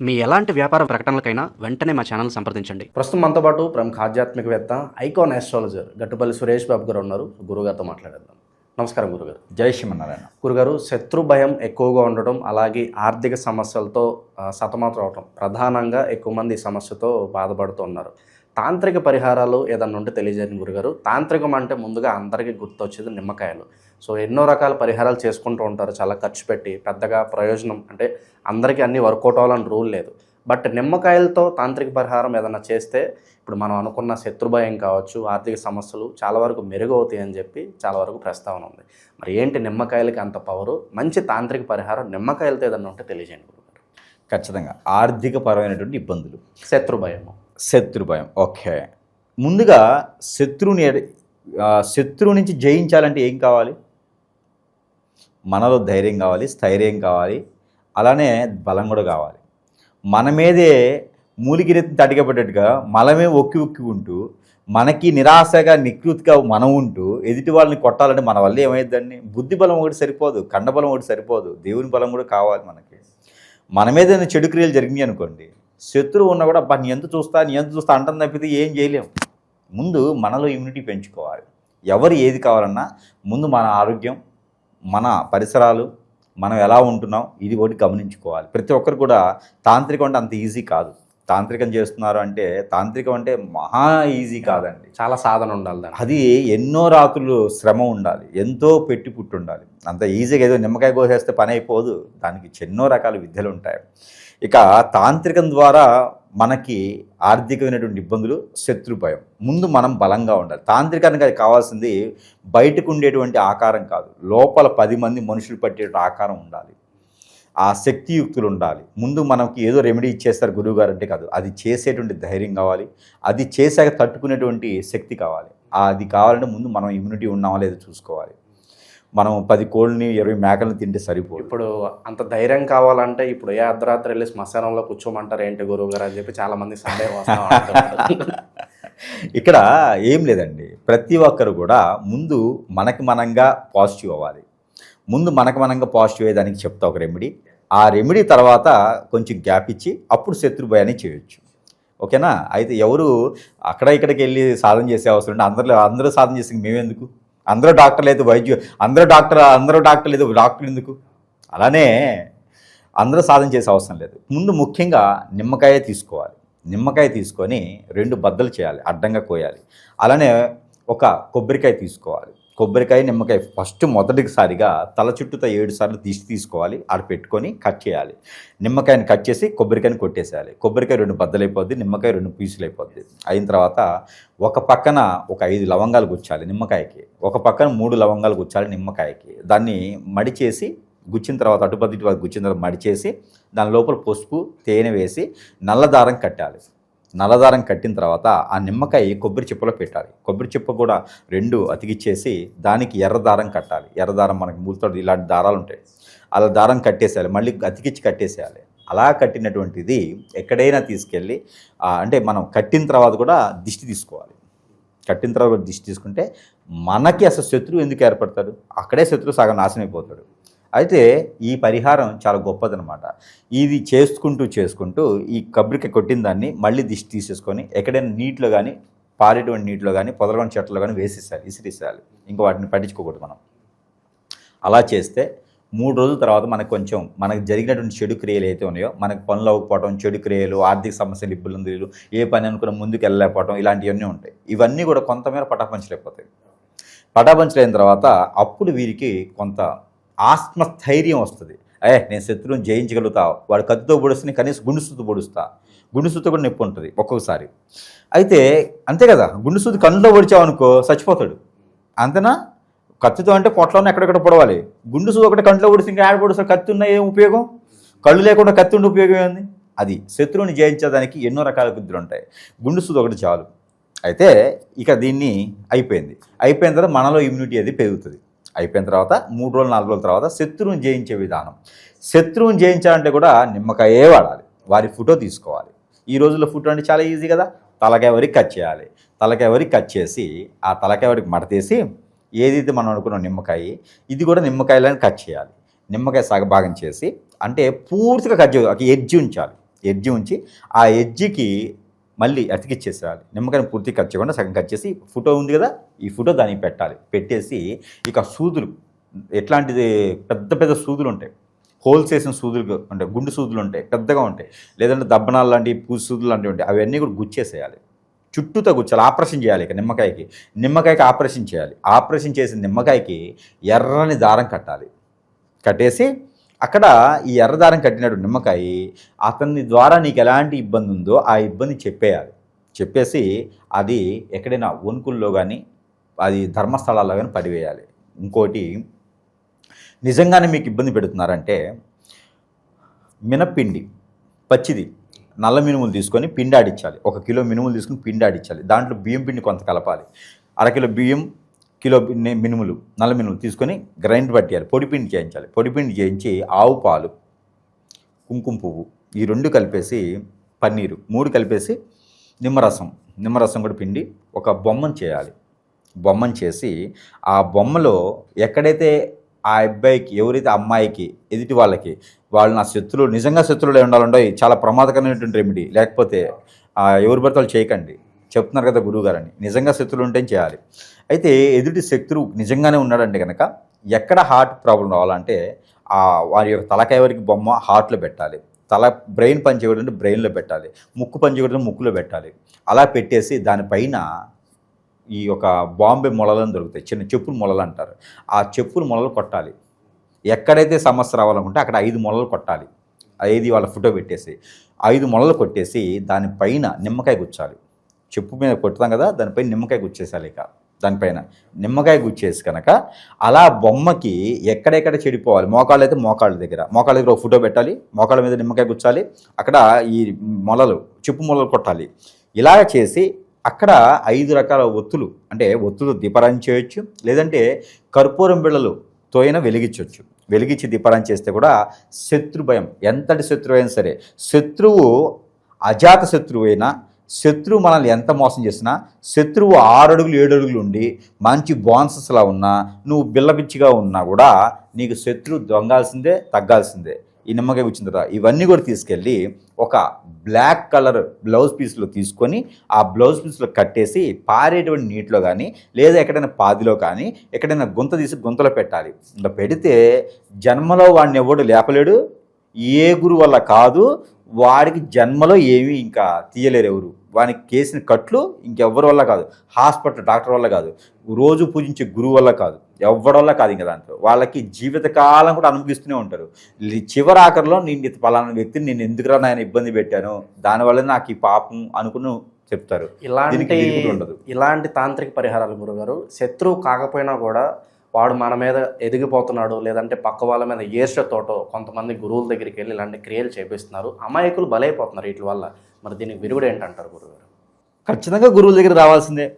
మీ ఎలాంటి వ్యాపార ప్రకటనలకైనా వెంటనే మా ఛానల్ సంప్రదించండి. ప్రస్తుతం మనతో పాటు ప్రముఖ ఆధ్యాత్మికవేత్త, ఐకాన్ ఆస్ట్రాలజర్ గట్టుపల్లి సురేష్ బాబు గారు ఉన్నారు. గురుగారితో మాట్లాడేద్దాం. నమస్కారం గురుగారు. జై శ్రీమన్నారాయణ. గురుగారు, శత్రు భయం ఎక్కువగా ఉండడం, అలాగే ఆర్థిక సమస్యలతో సతమతం అవటం, ప్రధానంగా ఎక్కువ మంది ఈ సమస్యతో బాధపడుతున్నారు. తాంత్రిక పరిహారాలు ఏదన్నా ఉంటే తెలియజేయండి గురుగారు. తాంత్రికం అంటే ముందుగా అందరికీ గుర్తొచ్చేది నిమ్మకాయలు. సో ఎన్నో రకాల పరిహారాలు చేసుకుంటూ ఉంటారు, చాలా ఖర్చు పెట్టి, పెద్దగా ప్రయోజనం అంటే అందరికీ అన్నీ వర్కౌట్ అవ్వాలని రూల్ లేదు. బట్ నిమ్మకాయలతో తాంత్రిక పరిహారం ఏదైనా చేస్తే ఇప్పుడు మనం అనుకున్న శత్రుభయం కావచ్చు, ఆర్థిక సమస్యలు చాలా వరకు మెరుగవుతాయి అని చెప్పి చాలా వరకు ప్రస్తావన ఉంది. మరి ఏంటి నిమ్మకాయలకి అంత పవరు? మంచి తాంత్రిక పరిహారం నిమ్మకాయలతో ఏదన్నా ఉంటే తెలియజేయండి గురుగారు. ఖచ్చితంగా ఆర్థిక పరమైనటువంటి ఇబ్బందులు, శత్రుభయం. ఓకే, ముందుగా శత్రువు నుంచి జయించాలంటే ఏం కావాలి? మనలో ధైర్యం కావాలి, స్థైర్యం కావాలి, అలానే బలం కూడా కావాలి. మన మీదే మూలిగిరెత్తి తడిగబడ్డట్టుగా మనమే ఒక్కి ఉంటూ, మనకి నిరాశగా నికృతిగా మనం ఉంటూ ఎదుటి వాళ్ళని కొట్టాలంటే మన వల్ల ఏమైందండి? బుద్ధి బలం ఒకటి సరిపోదు, కండబలం ఒకటి సరిపోదు, దేవుని బలం కూడా కావాలి మనకి. మన మీద చెడు క్రియలు జరిగినాయి అనుకోండి, శత్రువు ఉన్నా కూడా అబ్బా నీ ఎంత చూస్తా అంటం తప్పితే ఏం చేయలేం. ముందు మనలో ఇమ్యూనిటీ పెంచుకోవాలి. ఎవరు ఏది కావాలన్నా ముందు మన ఆరోగ్యం, మన పరిసరాలు, మనం ఎలా ఉంటున్నాం, ఇది ఒకటి గమనించుకోవాలి. ప్రతి ఒక్కరు కూడా తాంత్రికం అంటే అంత ఈజీ కాదు. తాంత్రికం చేస్తున్నారు అంటే తాంత్రికం అంటే మహా ఈజీ కాదండి, చాలా సాధన ఉండాలి. అది ఎన్నో రాత్రులు శ్రమ ఉండాలి, ఎంతో పెట్టి పుట్టి ఉండాలి. అంత ఈజీగా ఏదో నిమ్మకాయ కోసేస్తే పని అయిపోదు, దానికి ఎన్నో రకాల విద్యలు ఉంటాయి. ఇక తాంత్రికం ద్వారా మనకి ఆర్థికమైనటువంటి ఇబ్బందులు, శత్రు భయం. ముందు మనం బలంగా ఉండాలి. తాంత్రికానికి కావాల్సింది బయటకు ఉండేటువంటి ఆకారం కాదు, లోపల 10 మంది మనుషులు పట్టే ఆకారం ఉండాలి, ఆ శక్తియుక్తులు ఉండాలి. ముందు మనకి ఏదో రెమెడీ ఇచ్చేస్తారు గురువుగారు అంటే కాదు, అది చేసేటువంటి ధైర్యం కావాలి, అది చేశాక తట్టుకునేటువంటి శక్తి కావాలి. అది కావాలంటే ముందు మనం ఇమ్యూనిటీ ఉన్నామో లేదో చూసుకోవాలి. మనం 10 కోళ్ళని 20 మేకలను తింటే సరిపోదు. ఇప్పుడు అంత ధైర్యం కావాలంటే ఇప్పుడు ఏ అర్ధరాత్రి వెళ్ళి శ్మశానంలో కూర్చోమంటారు ఏంటి గురువు గారు అని చెప్పి చాలా మంది సందేహం వస్తాం. ఇక్కడ ఏం లేదండి, ప్రతి ఒక్కరు కూడా ముందు మనకి మనంగా పాజిటివ్ అవ్వాలి. ముందు మనకు మనంగా పాజిటివ్ అయ్యేదానికి చెప్తా ఒక రెమెడీ. ఆ రెమెడీ తర్వాత కొంచెం గ్యాప్ ఇచ్చి అప్పుడు శత్రు భయాన్ని చేయొచ్చు. ఓకేనా? అయితే ఎవరు ఇక్కడికి వెళ్ళి సాధన చేసే అవసరం ఉంటే అందరూ సాధన చేసి మేమెందుకు? అందరూ డాక్టర్లు అయితే అందరూ డాక్టర్ లేదు డాక్టర్ ఎందుకు? అలానే అందరూ సాధన చేసే అవసరం లేదు. ముందు ముఖ్యంగా నిమ్మకాయ తీసుకోవాలి. నిమ్మకాయ తీసుకొని 2 బద్దలు చేయాలి, అడ్డంగా కోయాలి. అలానే ఒక కొబ్బరికాయ తీసుకోవాలి. కొబ్బరికాయ నిమ్మకాయ ఫస్ట్ మొదటిసారిగా తల చుట్టూతో 7 సార్లు తీసుకోవాలి. ఆడ పెట్టుకొని కట్ చేయాలి. నిమ్మకాయని కట్ చేసి కొబ్బరికాయని కొట్టేసేయాలి. కొబ్బరికాయ 2 బద్దలైపోద్ది, నిమ్మకాయ 2 పీసులు అయిపోద్ది. అయిన తర్వాత ఒక పక్కన ఒక 5 లవంగాలు గుచ్చాలి నిమ్మకాయకి, ఒక పక్కన 3 లవంగాలు గుచ్చాలి నిమ్మకాయకి. దాన్ని మడిచేసి గుచ్చిన తర్వాత అటుపది గుచ్చిన తర్వాత మడిచేసి దాని లోపల పసుపు, తేనె వేసి నల్లదారం కట్టాలి. నల్లదారం కట్టిన తర్వాత ఆ నిమ్మకాయ కొబ్బరి చిప్పలో పెట్టాలి. కొబ్బరి చిప్ప కూడా 2 అతికిచ్చేసి దానికి ఎర్రదారం కట్టాలి. ఎర్రదారం మనకి మూలతో ఇలాంటి దారాలు ఉంటాయి, అలా దారం కట్టేసేయాలి, మళ్ళీ అతికిచ్చి కట్టేసేయాలి. అలా కట్టినటువంటిది ఎక్కడైనా తీసుకెళ్ళి అంటే మనం కట్టిన తర్వాత కూడా దిష్టి తీసుకోవాలి. కట్టిన తర్వాత దిష్టి తీసుకుంటే మనకి అసలు శత్రువు ఎందుకు ఏర్పడతాడు? అక్కడే శత్రువు సగం నాశనం అయిపోతాడు. అయితే ఈ పరిహారం చాలా గొప్పదనమాట. ఇది చేసుకుంటూ ఈ కొబ్బరికాయ కొట్టిన దాన్ని మళ్ళీ దిష్టి తీసేసుకొని ఎక్కడైనా నీటిలో కానీ, పారేటువంటి నీటిలో కానీ, పొదలకొని చెట్లలో కానీ ఇసిరేయాలి. ఇంకా వాటిని పట్టించుకోకూడదు మనం. అలా చేస్తే 3 రోజుల తర్వాత మనకు జరిగినటువంటి చెడు క్రియలు అయితే ఉన్నాయో, మనకు పనులు అవ్వకపోవడం, చెడు క్రియలు, ఆర్థిక సమస్యలు, ఇబ్బందులు, ఏ పని అనుకున్న ముందుకు వెళ్ళలేకపోవడం, ఇలాంటివన్నీ ఉంటాయి. ఇవన్నీ కూడా కొంతమేర పటాపంచలైపోతాయి. పటాపంచలైన తర్వాత అప్పుడు వీరికి కొంత ఆత్మస్థైర్యం వస్తుంది. నేను శత్రువుని జయించగలుగుతా, వాడు కత్తితో పొడుస్తుని కనీసం గుండుసుతో పొడుస్తా. గుండుసుతో కూడా నొప్పి ఉంటుంది ఒక్కొక్కసారి. అయితే అంతే కదా, గుండుసుతో కళ్ళలో పొడిచావనుకో చచ్చిపోతాడు. అంతేనా? కత్తితో అంటే పొట్లోనే ఎక్కడెక్కడ పొడవాలి. గుండుసు ఒకటి కంట్లో పొడిస్తే ఇంకా యాడ పొడుస్తారు? కత్తి ఉన్న ఏం ఉపయోగం? కళ్ళు లేకుండా కత్తి ఉండే ఉపయోగం ఏంది? అది శత్రువుని జయించడానికి ఎన్నో రకాల బుద్ధులు ఉంటాయి. గుండుసు ఒకటి చాలు. అయితే ఇక దీన్ని అయిపోయిన తర్వాత మనలో ఇమ్యూనిటీ అది పెరుగుతుంది. అయిపోయిన తర్వాత 3 రోజులు 4 రోజుల తర్వాత శత్రువుని జయించే విధానం. శత్రువుని జయించాలంటే కూడా నిమ్మకాయే వాడాలి. వారి ఫోటో తీసుకోవాలి. ఈ రోజుల్లో ఫోటో అంటే చాలా ఈజీ కదా. తలకాయ వరకు కట్ చేయాలి. తలకాయ వరకు కట్ చేసి ఆ తలకాయ వరకు మడతేసి ఏదైతే మనం అనుకున్నాం నిమ్మకాయ, ఇది కూడా నిమ్మకాయలను కట్ చేయాలి. నిమ్మకాయ సగభాగం చేసి, అంటే పూర్తిగా కట్ చేయాలి, ఒక ఎడ్జ్ ఉంచాలి. ఎడ్జి ఉంచి ఆ ఎడ్జికి మళ్ళీ అతికిచ్చేసేయాలి. నిమ్మకాయని పూర్తి కట్ చేయకుండా సగం కట్ చేసి ఫోటో ఉంది కదా, ఈ ఫోటో దానికి పెట్టాలి. పెట్టేసి ఇక సూదులు, ఎట్లాంటిది పెద్ద పెద్ద సూదులు ఉంటాయి, హోల్స్ వేసిన సూదులు ఉంటాయి, గుండు సూదులు ఉంటాయి, పెద్దగా ఉంటాయి, లేదంటే దబ్బనాలు లాంటివి, పూజ సూదులు లాంటివి ఉంటాయి, అవన్నీ కూడా గుచ్చేసేయాలి. చుట్టూతో గుచ్చాలి. ఆపరేషన్ చేయాలి. ఇక నిమ్మకాయకి ఆపరేషన్ చేయాలి. ఆపరేషన్ చేసిన నిమ్మకాయకి ఎర్రని దారం కట్టాలి. కట్టేసి అక్కడ ఈ ఎర్ర దారం కట్టినట్టు నిమ్మకాయ అతని ద్వారా నీకు ఎలాంటి ఇబ్బంది ఉందో ఆ ఇబ్బంది చెప్పేయాలి. చెప్పేసి అది ఎక్కడైనా వణుకుల్లో కానీ అది ధర్మస్థలాల్లో కానీ పడివేయాలి. ఇంకోటి, నిజంగానే మీకు ఇబ్బంది పెడుతున్నారంటే మినప్పిండి పచ్చిది నల్ల మినుములు తీసుకొని పిండి ఆడించాలి. 1 కిలో మినుములు తీసుకుని పిండి ఆడించాలి. దాంట్లో బియ్యం పిండి కొంత కలపాలి. 1/2 కిలో బియ్యం, కిలో మినుములు, నల్ల మినుములు తీసుకొని గ్రైండ్ పట్టేయాలి. పొడిపిండి చేయించాలి. పొడిపిండి చేయించి ఆవు పాలు, కుంకుమ పువ్వు, ఈ 2 కలిపేసి పన్నీరు, 3 కలిపేసి నిమ్మరసం కూడా పిండి ఒక బొమ్మను చేయాలి. బొమ్మను చేసి ఆ బొమ్మలో ఎక్కడైతే ఆ అబ్బాయికి, ఎవరైతే అమ్మాయికి, ఎదుటి వాళ్ళకి, వాళ్ళు నా శత్రువులు, నిజంగా శత్రువులు ఉండాలండో, చాలా ప్రమాదకరమైనటువంటి రెమెడీ. లేకపోతే ఎవరి భర్తలు చేయకండి, చెప్తున్నారు కదా గురువుగారని. నిజంగా శత్రువులు ఉంటే చేయాలి. అయితే ఎదుటి శత్రువు నిజంగానే ఉన్నాడంటే కనుక ఎక్కడ హార్ట్ ప్రాబ్లం రావాలంటే వారి యొక్క తలకాయ వరకు బొమ్మ హార్ట్లో పెట్టాలి. బ్రెయిన్ పని చేయకూడదంటే బ్రెయిన్లో పెట్టాలి. ముక్కు పని చేయకూడదంటే ముక్కులో పెట్టాలి. అలా పెట్టేసి దానిపైన ఈ యొక్క బాంబే మొలలను దొరుకుతాయి, చిన్న చెప్పుల మొలలు అంటారు. ఆ చెప్పుల మొలలు కొట్టాలి. ఎక్కడైతే సమస్య రావాలనుకుంటే అక్కడ 5 మొలలు కొట్టాలి. 5 వాళ్ళ ఫోటో పెట్టేసి 5 మొలలు కొట్టేసి దానిపైన నిమ్మకాయ గుచ్చాలి. చెప్పు మీద కొట్టుతాం కదా, దానిపైన నిమ్మకాయ గుచ్చేసాలి. ఇక దానిపైన నిమ్మకాయ గుచ్చేసి కనుక అలా బొమ్మకి ఎక్కడెక్కడ చెడిపోవాలి, మోకాళ్ళు అయితే మోకాళ్ళ దగ్గర ఒక ఫోటో పెట్టాలి. మోకాళ్ళ మీద నిమ్మకాయ గుచ్చాలి. అక్కడ ఈ మొలలు, చెప్పు మొలలు కొట్టాలి. ఇలా చేసి అక్కడ 5 రకాల ఒత్తులు, అంటే ఒత్తులు దీపారాయణ చేయొచ్చు, లేదంటే కర్పూరం బిళ్ళలతో అయినా వెలిగించవచ్చు. వెలిగించి దీపారాయణ చేస్తే కూడా శత్రు భయం, ఎంతటి శత్రువు అయినా సరే, శత్రువు అజాత శత్రువు అయినా, శత్రువు మనల్ని ఎంత మోసం చేసినా, శత్రువు 6 అడుగులు 7 అడుగులు ఉండి మంచి బోన్సస్లా ఉన్నా, నువ్వు బిల్లపిచ్చిగా ఉన్నా కూడా నీకు శత్రువు దొంగాల్సిందే, తగ్గాల్సిందే. ఈ నిమ్మకాయ వచ్చిన తర్వాత ఇవన్నీ కూడా తీసుకెళ్ళి ఒక బ్లాక్ కలర్ బ్లౌజ్ పీస్లో తీసుకొని ఆ బ్లౌజ్ పీస్లో కట్టేసి పారేటువంటి నీటిలో కానీ, లేదా ఎక్కడైనా పాదిలో కానీ, ఎక్కడైనా గుంత తీసి గుంతలో పెట్టాలి. ఇలా పెడితే జన్మలో వాడిని ఎవడు లేపలేడు, ఏ గురువు వల్ల కాదు, వాడికి జన్మలో ఏమీ ఇంకా తీయలేరు ఎవరు. వానికి కేసిన కట్లు ఇంకెవ్వరి వల్ల కాదు, హాస్పిటల్ డాక్టర్ వల్ల కాదు, రోజు పూజించే గురువు వల్ల కాదు, ఎవరి వల్ల కాదు. ఇంకా దాంట్లో వాళ్ళకి జీవితకాలం కూడా అనుభవిస్తూనే ఉంటారు. చివరి ఆఖరిలో నేను పలానా వ్యక్తిని నేను ఎందుకురా నాయన ఇబ్బంది పెట్టాను, దానివల్ల నాకు ఈ పాపం అనుకుని చెప్తారు. ఇలాంటి తాంత్రిక పరిహారాలు గురుగారు, శత్రువు కాకపోయినా కూడా వాడు మన మీద ఎదిగిపోతున్నాడు, లేదంటే పక్క వాళ్ళ మీద ఈర్ష్యతోటో కొంతమంది గురువుల దగ్గరికి వెళ్ళి ఇలాంటి క్రియలు చేపిస్తున్నారు, అమాయకులు బలైపోతున్నారు వీటి వల్ల. మరి దీనికి విరుగుడు ఏంటంటారు గురుగారు? ఖచ్చితంగా గురువుల దగ్గర రావాల్సిందే.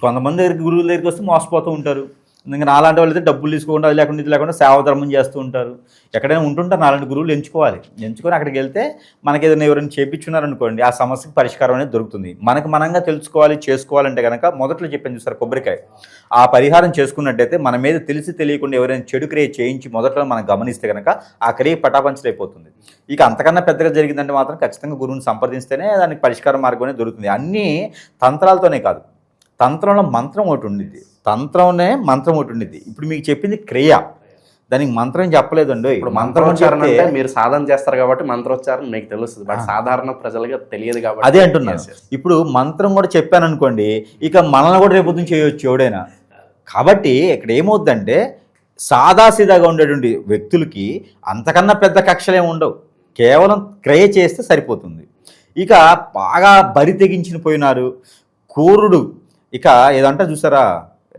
కొంతమంది దగ్గరికి గురువుల దగ్గరికి వస్తే మోసపోతూ ఉంటారు. ఇంకా నాలాంటి వాళ్ళు అయితే డబ్బులు తీసుకోకుండా, అది లేకుండా ఇది లేకుండా సేవాధర్మం చేస్తూ ఉంటారు. ఎక్కడైనా ఉంటుంటారు నాలాంటి గురువులు. ఎంచుకొని అక్కడికి వెళ్తే మనకి ఏదైనా ఎవరైనా చేయించున్నారనుకోండి, ఆ సమస్యకి పరిష్కారం అనేది దొరుకుతుంది. మనకు మనంగా తెలుసుకోవాలి, చేసుకోవాలంటే కనుక మొదట్లో చెప్పాను చూసారు కొబ్బరికాయ, ఆ పరిహారం చేసుకున్నట్టయితే మన మీద తెలిసి తెలియకుండా ఎవరైనా చెడు క్రియ చేయించి మొదట్లో మనం గమనిస్తే కనుక ఆ క్రియ పటాపంచలైపోతుంది. ఇక అంతకన్నా పెద్దగా జరిగిందంటే మాత్రం ఖచ్చితంగా గురువుని సంప్రదిస్తేనే దానికి పరిష్కార మార్గం అనేది దొరుకుతుంది. అన్నీ తంత్రాలతోనే కాదు, తంత్రంలో మంత్రం ఒకటి ఉండిద్ది, మంత్రం ఒకటి ఉండిద్ది. ఇప్పుడు మీకు చెప్పింది క్రియ, దానికి మంత్రం చెప్పలేదండి. ఇప్పుడు మంత్రోచ్చారణ అంటే మీరు సాధన చేస్తారు కాబట్టి మంత్రోచ్చారణ మీకు తెలుస్తుంది, బట్ సాధారణ ప్రజలుగా తెలియదు కాబట్టి అదే అంటున్నాను. ఇప్పుడు మంత్రం కూడా చెప్పాను అనుకోండి, ఇక మనల్ని కూడా రేపొద్దున చేయవచ్చు ఎవడైనా. కాబట్టి ఇక్కడ ఏమవుద్దంటే సాదాసీదాగా ఉండేటువంటి వ్యక్తులకి అంతకన్నా పెద్ద కక్షలేమి ఉండవు, కేవలం క్రియ చేస్తే సరిపోతుంది. ఇక బాగా బరి తెగించిన పోయినారు క్రూరుడు, ఇక ఏదంటే చూసారా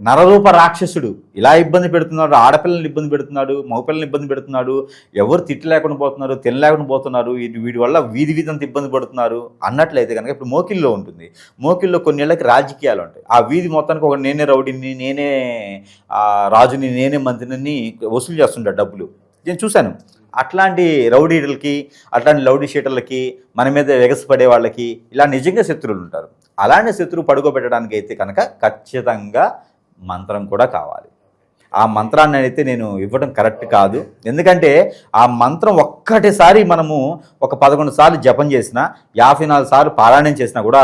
నరరూప రాక్షసుడు, ఇలా ఇబ్బంది పెడుతున్నాడు, ఆడపిల్లల్ని ఇబ్బంది పెడుతున్నాడు, మగపిల్లల్ని ఇబ్బంది పెడుతున్నాడు, ఎవరు తిట్టు లేకుండా పోతున్నారు, తినలేకుండా పోతున్నారు, వీడి వల్ల వీధి అంత ఇబ్బంది పడుతున్నారు అన్నట్లయితే కనుక ఇప్పుడు మోకిల్లో ఉంటుంది. మోకిల్లో కొన్నేళ్ళకి రాజకీయాలు ఉంటాయి. ఆ వీధి మొత్తానికి ఒక నేనే రౌడీని, నేనే రాజుని, నేనే మంత్రిని వసూలు చేస్తుంటాడు డబ్బులు. నేను చూశాను. అట్లాంటి రౌడీలకి, అట్లాంటి లౌడీ షీటర్లకి, మన మీద ఎగసిపడే వాళ్ళకి ఇలా నిజంగా శత్రువులు ఉంటారు. అలాంటి శత్రువు పడుకోబెట్టడానికి అయితే కనుక ఖచ్చితంగా మంత్రం కూడా కావాలి. ఆ మంత్రాన్ని అయితే నేను ఇవ్వడం కరెక్ట్ కాదు. ఎందుకంటే ఆ మంత్రం ఒక్కటేసారి మనము ఒక 11 సార్లు జపం చేసినా 54 సార్లు పారాయణం చేసినా కూడా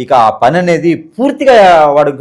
ఇక ఆ పని అనేది పూర్తిగా వాడు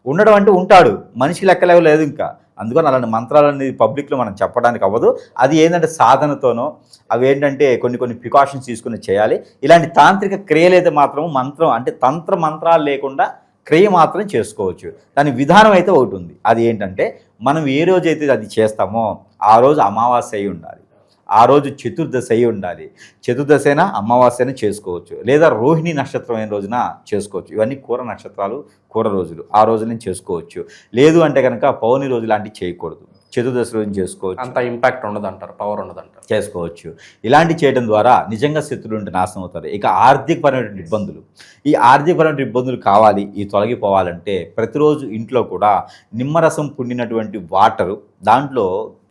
ఉండడం అంటే ఉంటాడు, మనిషి లెక్కలేవు లేదు ఇంకా. అందుకని అలాంటి మంత్రాలన్నీ పబ్లిక్లో మనం చెప్పడానికి అవ్వదు. అది ఏంటంటే సాధనతోనో అవి ఏంటంటే కొన్ని ప్రికాషన్స్ తీసుకుని చేయాలి. ఇలాంటి తాంత్రిక క్రియలు అయితే మాత్రం మంత్రం అంటే తంత్ర మంత్రాలు లేకుండా క్రియ మాత్రం చేసుకోవచ్చు. దాని విధానం అయితే ఒకటి ఉంది. అది ఏంటంటే మనం ఏ రోజైతే అది చేస్తామో ఆ రోజు అమావాస్య అయి ఉండాలి, ఆ రోజు చతుర్దశి అయి ఉండాలి. చతుర్దశి అయినా అమావాస్య అయినా చేసుకోవచ్చు, లేదా రోహిణి నక్షత్రం అయిన రోజున చేసుకోవచ్చు. ఇవన్నీ కూర నక్షత్రాలు, కూర రోజులు, ఆ రోజున చేసుకోవచ్చు. లేదు అంటే కనుక పౌర్ణమి రోజు లాంటివి చేయకూడదు, చతుర్దశి రోజున చేసుకోవచ్చు. అంత ఇంపాక్ట్ ఉండదు అంటారు, పవర్ ఉండదు అంటారు. చేసుకోవచ్చు. ఇలాంటి చేయడం ద్వారా నిజంగా శత్రువులు ఉంటే నాశనం అవుతారు. ఇక ఆర్థికపరమైన ఇబ్బందులు, ఈ ఆర్థికపరమైన ఇబ్బందులు కావాలి, ఈ తొలగిపోవాలంటే ప్రతిరోజు ఇంట్లో కూడా నిమ్మరసం పుండినటువంటి వాటరు, దాంట్లో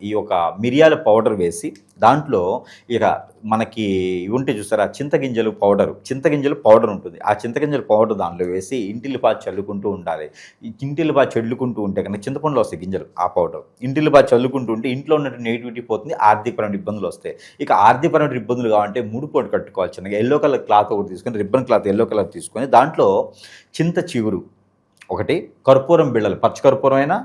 ఈ యొక్క మిరియాల పౌడర్ వేసి, దాంట్లో ఇక మనకి ఉంటే చూస్తారా చింతగింజలు పౌడర్ ఉంటుంది. ఆ చింతగింజల పౌడర్ దాంట్లో వేసి ఇంటిల్లిపాది చల్లుకుంటూ ఉండాలి. ఈ ఇంటిల్లిపాది చల్లుకుంటూ ఉంటే కనుక చింతపండులో వస్తాయి గింజలు, ఆ పౌడర్ ఇంటిల్లిపాది చల్లుకుంటూ ఉంటే ఇంట్లో ఉన్నటువంటి నెగిటివిటీ పోతుంది, ఆర్థికపరమైన ఇబ్బందులు వస్తాయి. ఇక ఆర్థికపరమైన ఇబ్బందులు కావాలంటే ముడిపోటు కట్టుకోవాలి. చిన్నగా ఎల్లో కలర్ క్లాత్ ఒకటి తీసుకొని, రిబ్బన్ క్లాత్ ఎల్లో కలర్ తీసుకొని, దాంట్లో చింత చిగురు ఒకటి, కర్పూరం బిళ్ళలు, పచ్చ కర్పూరం అయినా,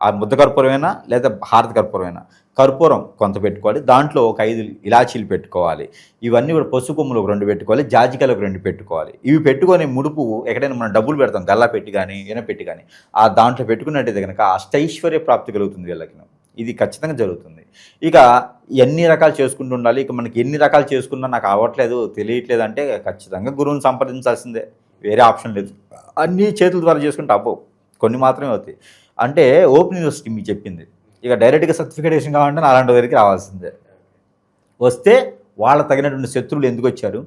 ఆ ముద్ద కర్పూరం అయినా, లేదా హారతి కర్పూరం అయినా, కర్పూరం కొంత పెట్టుకోవాలి. దాంట్లో ఒక 5 ఇలాచీలు పెట్టుకోవాలి. ఇవన్నీ కూడా పసుపు కొమ్ములు ఒక 2 పెట్టుకోవాలి, జాజికాయలు ఒక 2 పెట్టుకోవాలి. ఇవి పెట్టుకొని ముడుపు ఎక్కడైనా మనం డబ్బులు పెడతాం, గల్లా పెట్టి కానీ ఏమైనా పెట్టి కానీ, ఆ దాంట్లో పెట్టుకున్నట్టయితే కనుక అష్టైశ్వర్య ప్రాప్తి కలుగుతుంది వీళ్ళకి. ఇది ఖచ్చితంగా జరుగుతుంది. ఇక ఎన్ని రకాలు చేసుకుంటూ ఉండాలి. ఇక మనకి ఎన్ని రకాలు చేసుకున్నా నాకు అవ్వట్లేదు, తెలియట్లేదు అంటే ఖచ్చితంగా గురువుని సంప్రదించాల్సిందే, వేరే ఆప్షన్ లేదు. అన్నీ చేతుల ద్వారా చేసుకుంటే అవ్వవు, కొన్ని మాత్రమే అవుతాయి. అంటే ఓపెన్ యూనివర్సిటీ మీకు చెప్పింది. ఇక డైరెక్ట్గా సర్టిఫికేషన్ కావాలంటే అలాంటి దగ్గరికి రావాల్సిందే. వస్తే వాళ్ళ తగినటువంటి శత్రువులు ఎందుకు వచ్చారు,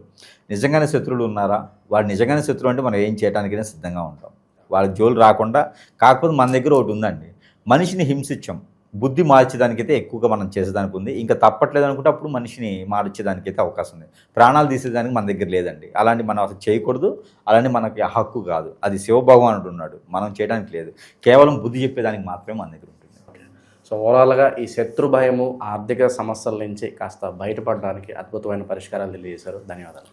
నిజంగానే శత్రువులు ఉన్నారా, వాడు నిజంగానే శత్రువు అంటే మనం ఏం చేయడానికైనా సిద్ధంగా ఉంటాం. వాళ్ళ జోలు రాకుండా. కాకపోతే మన దగ్గర ఒకటి ఉందండి, మనిషిని హింసించాం, బుద్ధి మార్చేదానికైతే ఎక్కువగా మనం చేసేదానికి ఉంది. ఇంకా తప్పట్లేదు అనుకుంటే అప్పుడు మనిషిని మార్చేదానికైతే అవకాశం ఉంది. ప్రాణాలు తీసేదానికి మన దగ్గర లేదండి. అలాంటి మనం అసలు చేయకూడదు, అలాంటి మనకి హక్కు కాదు. అది శివభగవానుడు ఉన్నాడు, మనం చేయడానికి లేదు. కేవలం బుద్ధి చెప్పేదానికి మాత్రమే మన దగ్గర ఉంటుంది. సో ఓవరాల్గా ఈ శత్రు భయము, ఆర్థిక సమస్యల నుంచి కాస్త బయటపడడానికి అద్భుతమైన పరిష్కారాలు తెలియజేశారు. ధన్యవాదాలు.